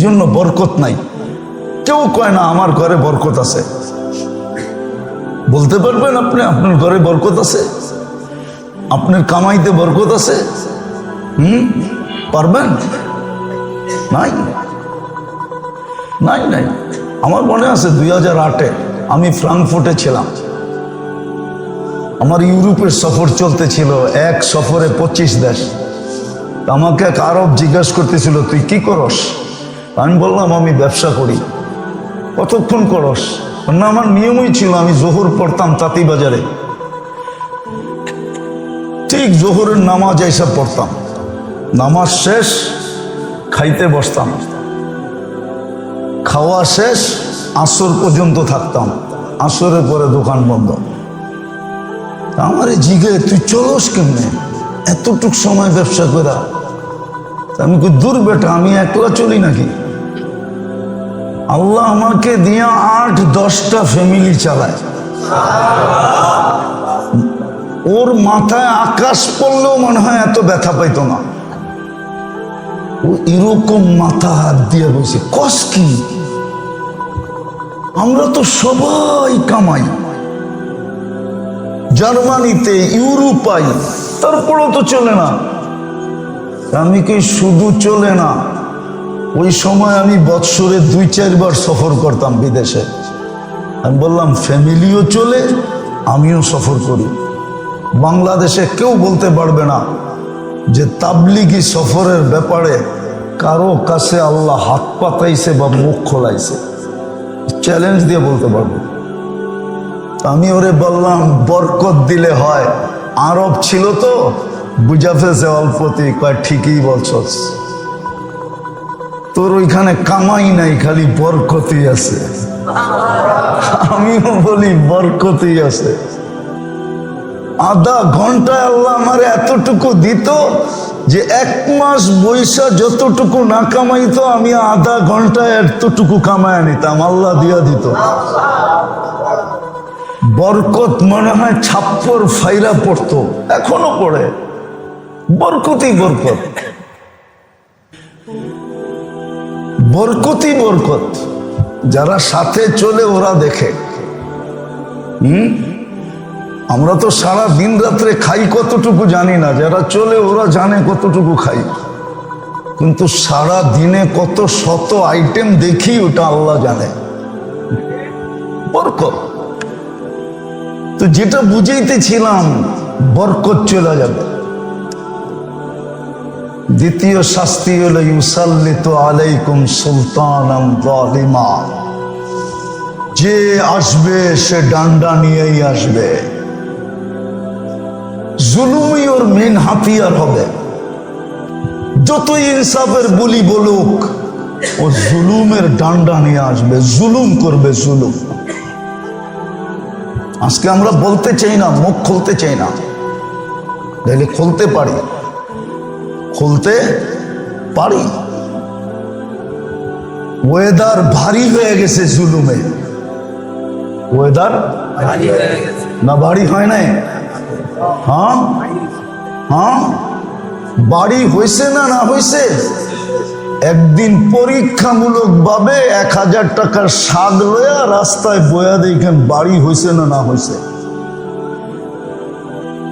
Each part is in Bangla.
জন্য বরকত নাই। কেউ কয় না আমার ঘরে বরকত আছে। বলতে পারবেন আপনি আপনার ঘরে বরকত আছে? আপনার কামাইতে বরকত আছে? পারবেন? নাই নাই নাই। আমার মনে আছে 2008-এ আমি ফ্রাঙ্কফুর্টে ছিলাম। আমার ইউরোপের সফর চলতেছিল, এক সফরে 25 দেশ। আমাকে এক আরব জিজ্ঞেস করতেছিল তুই কি করস? আমি বললাম আমি ব্যবসা করি। কতক্ষণ করস? না আমার নিয়মই ছিল আমি জোহর পড়তাম তাঁতিবাজারে, ঠিক জোহরের নামাজ এইসব পড়তাম, নামাজ শেষ খাইতে বসতাম, খাওয়া শেষ আসর পর্যন্ত থাকতাম, আসরের পরে দোকান বন্ধ। আমারে জিগে তুই চলস কেমনে এতটুক সময় ব্যবসা করা? আমি কই দূর বেটা, আমি একলা চলি নাকি? আল্লাহ আমাকে দিয়া 8-10টা ফ্যামিলি চালায়। ওর মাথায় আকাশ পড়লেও মনে হয় এত ব্যথা পাইতো না। ও এরকম মাথা হাত দিয়ে বসে কস কি? আমরা তো সবাই কামাই, জার্মানিতে ইউরোপাই, তারপরেও তো চলে না। আমি কি শুধু চলে না, ওই সময় আমি বৎসরে 2-4 বার সফর করতাম বিদেশে। আমি বললাম ফ্যামিলিও চলে, আমিও সফর করি। বাংলাদেশে কেউ বলতে পারবে না যে তাবলিগি সফরের ব্যাপারে কারো কাছে আল্লাহ হাত পাতাইছে বা মুখ খোলাইছে, চ্যালেঞ্জ দিয়ে বলতে পারবো। আমি ওরে বললাম বরকত দিলে হয়। আরব ছিল তো বুঝা ফেলছে অল্পতি, কয় ঠিকই বলছস, তোর ওইখানে কামাই নাই, খালি বরকতই আছে। আমিও বলি বরকতই আছে। আধা ঘন্টায় আল্লাহ আমার এতটুকু দিত যে 1 মাস বৈশা যতটুকু না কামাইতো আমি আধা ঘন্টায় এতটুকু কামায় নিতাম, আল্লাহ দিয়া দিত। বরকত মনে হয় ছাপ্পর ফাইরা পড়তো, এখনো পড়ে। বরকতই বরকত, বরকতই বরকত। যারা সাথে চলে ওরা দেখে। আমরা তো সারা দিন রাত্রে খাই কতটুকু জানি না, যারা চলে ওরা জানে কতটুকু খাই। কিন্তু সারা দিনে কত শত আইটেম দেখি ওটা আল্লাহ জানে। বরকত তো যেটা বুঝাইতেছিলাম, বরকত চলে যাবে। দ্বিতীয় শাস্তি হলো ইউসাল্লিতু আলাইকুম সুলতানান যালিমা। যে আসবে সে ডান্ডা নিয়েই আসবে, জুলুমই ওর মেন হাতিয়ার হবে। যতই ইনসাফের বলি বলুক, ও জুলুমের ডান্ডা নিয়ে আসবে, জুলুম করবে, জুলুম। আজকে আমরা বলতে চাই না, মুখ খুলতে চাই না, তাহলে খুলতে পারি, খুলতে পারি। ওয়েদার ভারী হয়ে গেছে জুলুমে। ওয়েদার না ভারী হয় নাই? হ্যাঁ হ্যাঁ, বাড়ি হয়েছে না না হয়েছে? একদিন পরীক্ষামূলক ভাবে 1000 টাকার শাক লয়া রাস্তায় বয়া দেখেন বাড়ি হয়েছে না না হয়েছে।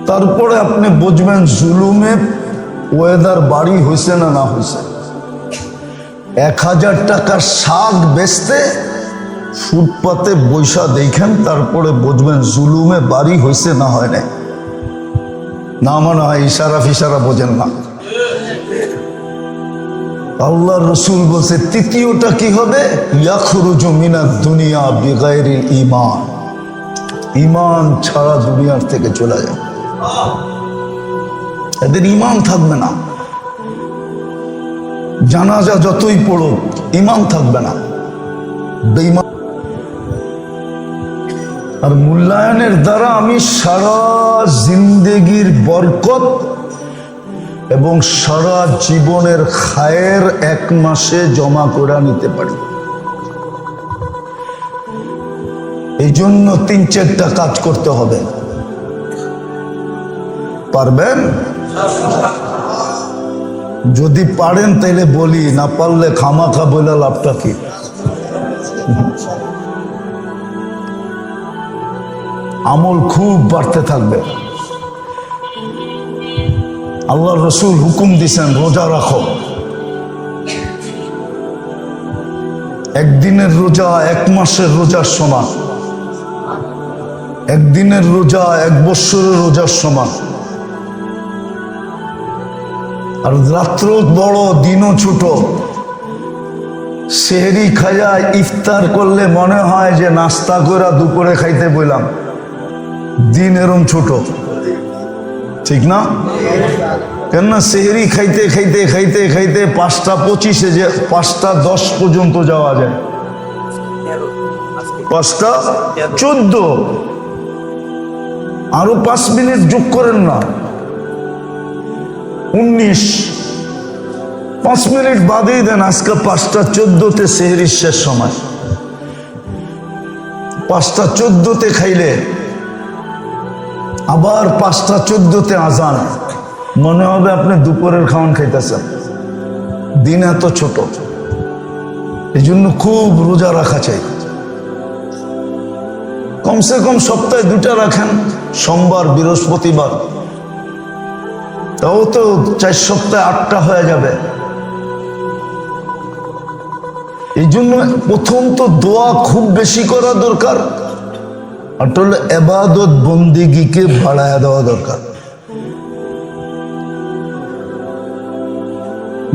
তারপরে আপনি বুঝবেন জুলুমে ওয়েদার বাড়ি হয়েছে না না হয়েছে। 1000 টাকার শাক বেচতে ফুটপাতে বৈশা দেখেন, তারপরে বুঝবেন জুলুমে বাড়ি হয়েছে না হয় নাই। না মনে হয় ইশারা ফিশারা বোঝেন না। আল্লাহ রসুল বলছে তৃতীয়টা কি হবে? ইয়াখরুজু মিনাদ দুনিয়া বিগাইরিল ঈমান। ঈমান ছাড়া দুনিয়ার থেকে চলে যাবে। এদের ঈমান থাকবে না। জানাজা যতই পড়ো ঈমান থাকবে না, বেঈমান। আর মূল্যায়নের দ্বারা আমি সারা জিন্দেগির বরকত এবং সারা জীবনের খায়ের 1 মাসে জমা করে নিতে পারি। এই জন্য 3-4টা কাজ করতে হবে। পারবেন? যদি পারেন তাইলে বলি, না পারলে খামাখা বলে লাভটা কি? আমল খুব বাড়তে থাকবে। আল্লাহ রসুল হুকুম দিছেন রোজা রাখো। একদিনের রোজা 1 মাসের রোজার সমান, একদিনের রোজা 1 বৎসরের রোজার সমান। আর রাত্র বড় দিনও ছোট। সেহরি খায়া ইফতার করলে মনে হয় যে নাস্তা করে দুপুরে খাইতে বললাম। দিন এরম ছোট, ঠিক না? কেননা সেহরি খাইতে খাইতে খাইতে খাইতে 5:25 যে 5:10 পর্যন্ত যাওয়া যায়। 5:14, আরো 5 মিনিট যোগ করেন না, 19। 5 মিনিট বাদেই দেন, আজকে 5:14 সেহরির শেষ সময়। 5:14 খাইলে আবার 5:14 আজান, মনে হবে আপনি দুপুরের খাওয়ান খাইতেছেন। দিন এত ছোট, এই জন্য খুব রোজা রাখা চাই। কমসে কম সপ্তাহে 2টা রাখেন, সোমবার বৃহস্পতিবার, তাও তো 4 সপ্তাহে 8টা হয়ে যাবে। এই জন্য প্রথম তো দোয়া খুব বেশি করা দরকার, আর হলো ইবাদত বন্দেগীকে বাড়ায়া দেওয়া দরকার।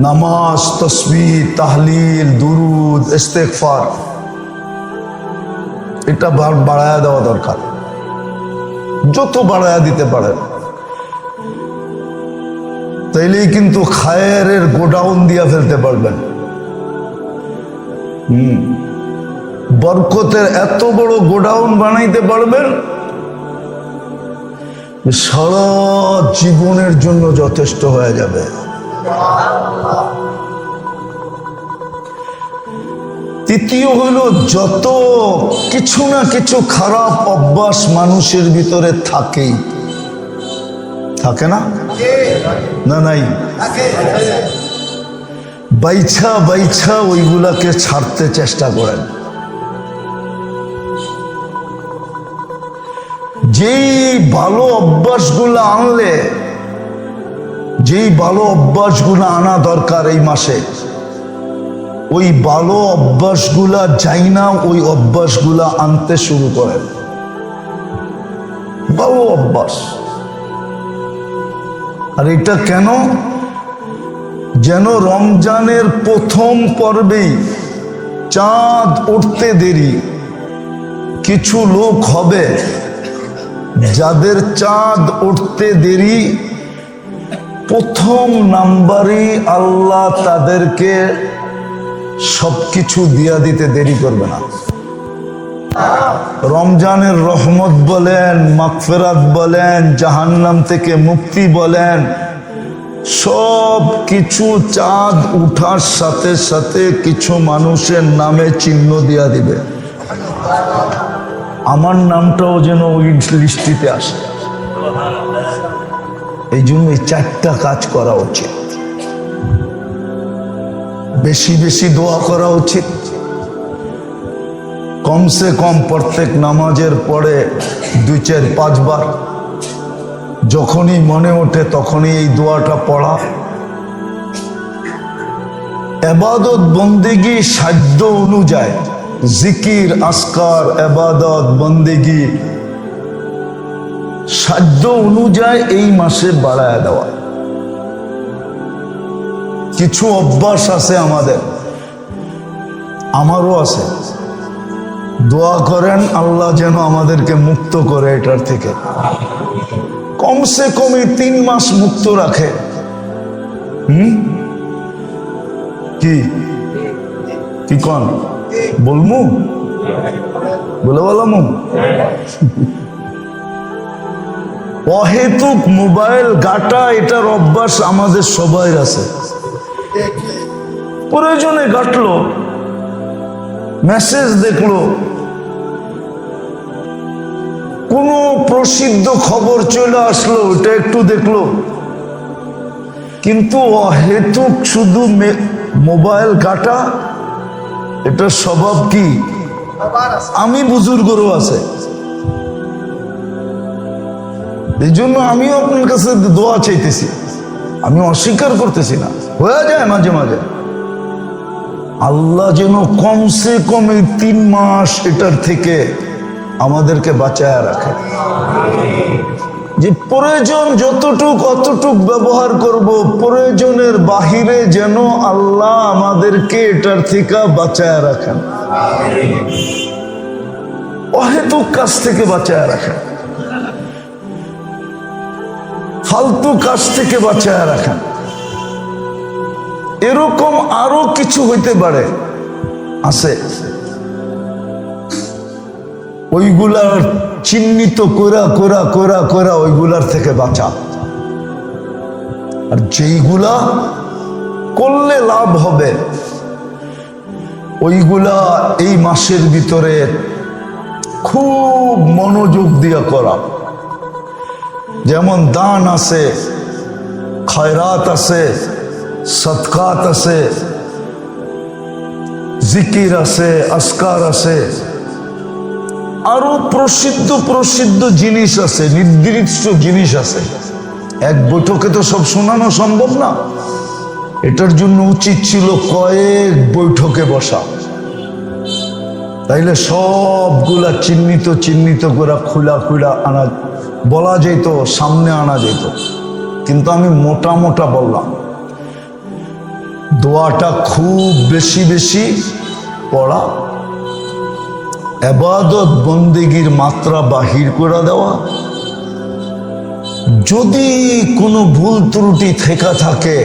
নামাজ, তাসবিহ, তাহলিল, দুরুদ, ইস্তেগফার, এটা বাড়ায়া দেওয়া দরকার। যত বাড়ায়া দিতে পারেন, তাইলেই কিন্তু খায়েরের গোডাউন দিয়া ফেলতে পারবেন। বরকতের এত বড় গোডাউন বানাইতে পারবেন, সারা জীবনের জন্য যথেষ্ট হয়ে যাবে। তৃতীয় হলো, যত কিছু না কিছু খারাপ অভ্যাস মানুষের ভিতরে থাকেই, থাকে না? না নাই? বাইছা বাইছা ওইগুলাকে ছাড়তে চেষ্টা করেন। যেই ভালো অভ্যাসগুলো আনলে, যেই ভালো অভ্যাসগুলো আনা দরকার এই মাসে, ওই ভালো অভ্যাসগুলা যাই না, ওই অভ্যাসগুলা আনতে শুরু করেন। ভালো অভ্যাস। আর এটা কেন? যেন রমজানের প্রথম পর্বেই চাঁদ উঠতে দেরি কিছু লোক হবে, যাদের চাঁদ উঠতে দেরি, প্রথম নাম্বারে আল্লাহ তাদেরকে সবকিছু দিয়া দিতে দেরি করবে না। রমজানের রহমত বলেন, মাগফিরাত বলেন, জাহান্নাম থেকে মুক্তি বলেন, সব কিছু চাঁদ উঠার সাথে সাথে কিছু মানুষের নামে চিহ্ন দিয়া দিবে। আমার নামটাও যেন ওই লিস্টিতে আসে। এই জন্য 4টা কাজ করা উচিত। বেশি বেশি দোয়া করা উচিত। কমসে কম প্রত্যেক নামাজের পরে 2, 4, 5 বার যখনই মনে ওঠে তখনই এই দোয়াটা পড়া। ইবাদত বন্দেগী সাধ্য অনুযায়ী, জিকির, আসকার, ইবাদত বন্দেগী সাধ্য অনুযায়ী এই মাসে বাড়ায় দেওয়া। কিছু অভ্যাস আছে আমাদের, আমারও আছে। দোয়া করেন আল্লাহ যেন আমাদেরকে মুক্ত করে এটার থেকে। কমসে কমে 3 মাস মুক্ত রাখে। কি কি কন বলমু, বলে বলামু। অহেতুক মোবাইল ঘাটা, এটার অভ্যাস আমাদের সবাই আছে। প্রয়োজনে ঘাটলো, মেসেজ দেখলো, কোন প্রসিদ্ধ খবর চলে আসলো, এটা একটু দেখলো, কিন্তু অহেতুক শুধু মোবাইল কাটা, এটা স্বভাব কি? আমি বুজুর্গরও আছে। এই জন্য আমিও আপনার কাছে দোয়া চাইতেছি, আমি অস্বীকার করতেছি না, হয়ে যায় মাঝে মাঝে। আল্লাহ যেন কমসে কম এই 3 মাস এটার থেকে আমাদেরকে বাঁচায় রাখে, যে প্রয়োজন যতটুক অতটুক ব্যবহার করব, প্রয়োজনের বাহিরে যেন আল্লাহ আমাদেরকে এটার থেকে বাঁচায় রাখেন, অহেতুক কাজ থেকে বাঁচায় রাখেন, ফালতু কাজ থেকে বাঁচায় রাখেন। এরকম আরো কিছু হইতে পারে, আছে, ওইগুলার চিহ্নিত করা করা করা করা ওইগুলার থেকে বাঁচা। আর যেইগুলা করলে লাভ হবে ওইগুলা এই মাসের ভিতরে খুব মনোযোগ দিয়ে করা। যেমন দান আছে, খয়রাত আছে, সদকাত আছে, জিকির আছে, আসকার আছে, আরো প্রসিদ্ধ প্রসিদ্ধ জিনিস আছে, নির্দিষ্ট জিনিস আছে। এক বৈঠকে তো সব শোনানো সম্ভব না, এটার জন্য উচিত ছিল কয়েক বৈঠকে বসা, তাইলে সবগুলা চিহ্নিত চিহ্নিত করে খুলা খুলা আনা বলা যেত, সামনে আনা যেত। কিন্তু আমি মোটা মোটা বললাম, দোয়াটা খুব বেশি বেশি পড়া, ইবাদত বন্দেগীর মাত্রা বাহির করে দেওয়া। যদি কোনো ভুল ত্রুটি থেকে থাকে,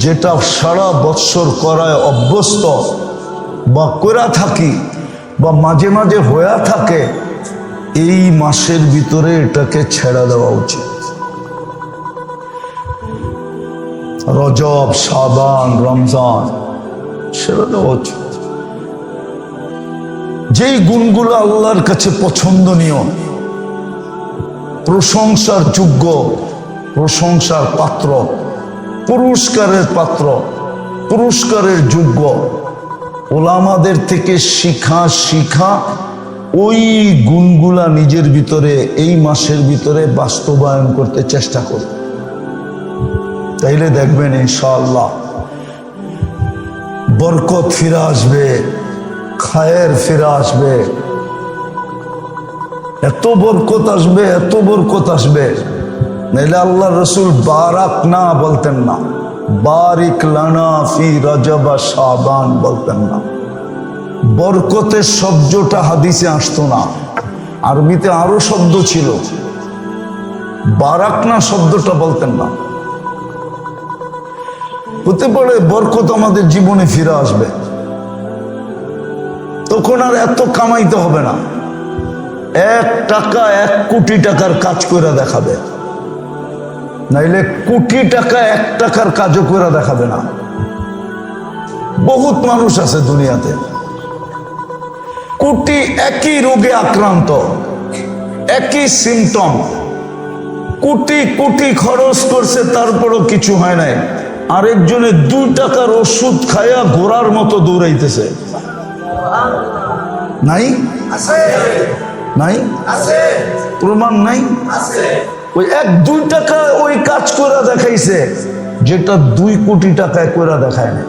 যেটা সারা বৎসর করায় অভ্যস্ত বা করা থাকি বা মাঝে মাঝে হয়ে থাকে, এই মাসের ভিতরে এটাকে ছেড়ে দেওয়া উচিত। রজব, শাবান, রমজান ছেড়ে দেওয়া উচিত। যেই গুণগুলো আল্লাহর কাছে পছন্দনীয়, প্রশংসার যোগ্য, প্রশংসার পাত্র, পুরস্কারের পাত্র, পুরস্কারের যোগ্য, ওলামাদের থেকে শিখা ওই গুণগুলা নিজের ভিতরে এই মাসের ভিতরে বাস্তবায়ন করতে চেষ্টা করবে। তাইলে দেখবেন ইনশাআল্লাহ বরকত ফিরে আসবে, খায়ের ফিরে আসবে, এত বরকত আসবে, এত বরকত আসবে। নাইলে আল্লাহ রসুল বারাক না বলতেন না, বারিক লানা ফি রজব শাবান বলতেন না। বরকতের শব্দটা হাদিসে আসতো না, আরবিতে আরো শব্দ ছিল, বারাক না শব্দটা বলতেন না। হতে পারে বরকত আমাদের জীবনে ফিরে আসবে, তখন আর এত কামাইতে হবে না, 1 টাকা 1 কোটি টাকার কাজ করে দেখাবে, নাইলে কোটি টাকা 1 টাকার কাজও করে দেখাবে না। বহুত মানুষ আছে দুনিয়াতে, কোটি একই রোগে আক্রান্ত, একই সিমটম, কোটি কোটি খরচ করছে, তারপরও কিছু হয় নাই। আরেকজনে 2 টাকার ওষুধ খায়া ঘোড়ার মতো দৌড়াইতেছে। নাই? নাই? প্রমাণ নাই? ওই 1-2 টাকা ওই কাজ করে দেখাইছে, যেটা 2 কোটি টাকায় করে দেখায় না।